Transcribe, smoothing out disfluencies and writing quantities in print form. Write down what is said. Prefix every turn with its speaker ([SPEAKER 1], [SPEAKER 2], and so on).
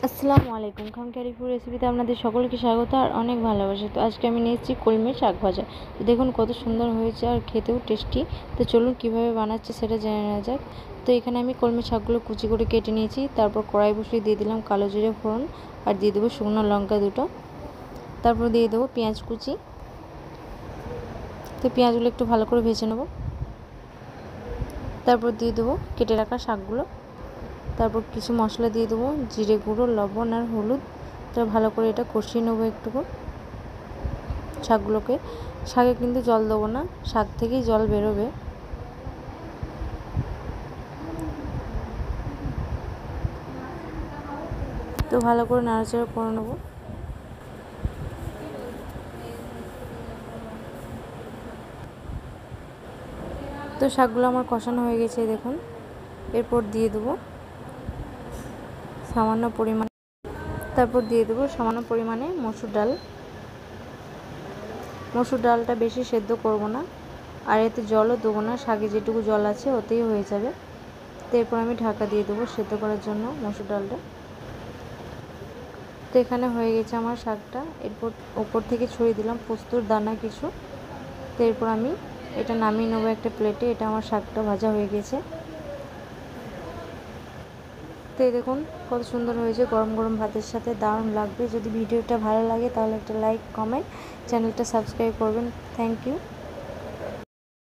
[SPEAKER 1] আসসালামু আলাইকুম। খামখেয়ালি ফুড রেসিপিতে আপনাদের সকলকে স্বাগত আর অনেক ভালোবাসা। তো আজকে আমি নিয়েছি কলমি শাক ভাজা। তো দেখুন কত সুন্দর হয়েছে আর খেতেও টেস্টি। তো চলুন কিভাবে বানাচ্ছি সেটা জেনে নেওয়া যাক। তো এখানে আমি কলমি শাকগুলো কুচি করে কেটে নিয়েছি। তারপর কড়াই বসিয়ে দিয়ে দিলাম কালো জিরে ফোড়ন আর দিয়ে দেবো শুকনো লঙ্কা দুটো। তারপর দিয়ে দেবো পেঁয়াজ কুচি। তো পেঁয়াজগুলো একটু ভালো করে ভেজে নেব। তারপর দিয়ে দেবো কেটে রাখা শাকগুলো। তারপর কিছু মশলা দিয়ে দেবো, জিরে গুঁড়ো, লবণ আর হলুদ। তো ভালো করে এটা কষিয়ে নেবো একটুকু শাকগুলোকে। শাকে কিন্তু জল দেবো না, শাক থেকেই জল বেরোবে। তো ভালো করে নাড়াচাড়া করে নেবো। তো শাকগুলো আমার কষানো হয়ে গেছে দেখুন। এরপর দিয়ে দেবো সামান্য পরিমাণে মসুর ডাল। মসুর ডালটা বেশি সেদ্ধ করব না, আর এতে জলও দেবো না, শাকে যেটুকু জল আছে ওতেই হয়ে যাবে। তো এরপর আমি ঢাকা দিয়ে দেবো সেদ্ধ করার জন্য মসুর ডালটা। তো এখানে হয়ে গেছে আমার শাকটা। এরপর ওপর থেকে ছড়িয়ে দিলাম পোস্তর দানা কিছু। তো এরপর আমি এটা নামিয়ে নেবো একটা প্লেটে। এটা আমার শাকটা ভাজা হয়ে গেছে। তো এই দেখুন কত সুন্দর হয়েছে, গরম গরম ভাতের সাথে দারুণ লাগবে। যদি ভিডিওটা ভালো লাগে তাহলে একটা লাইক, কমেন্ট, চ্যানেলটা সাবস্ক্রাইব করবেন। Thank you.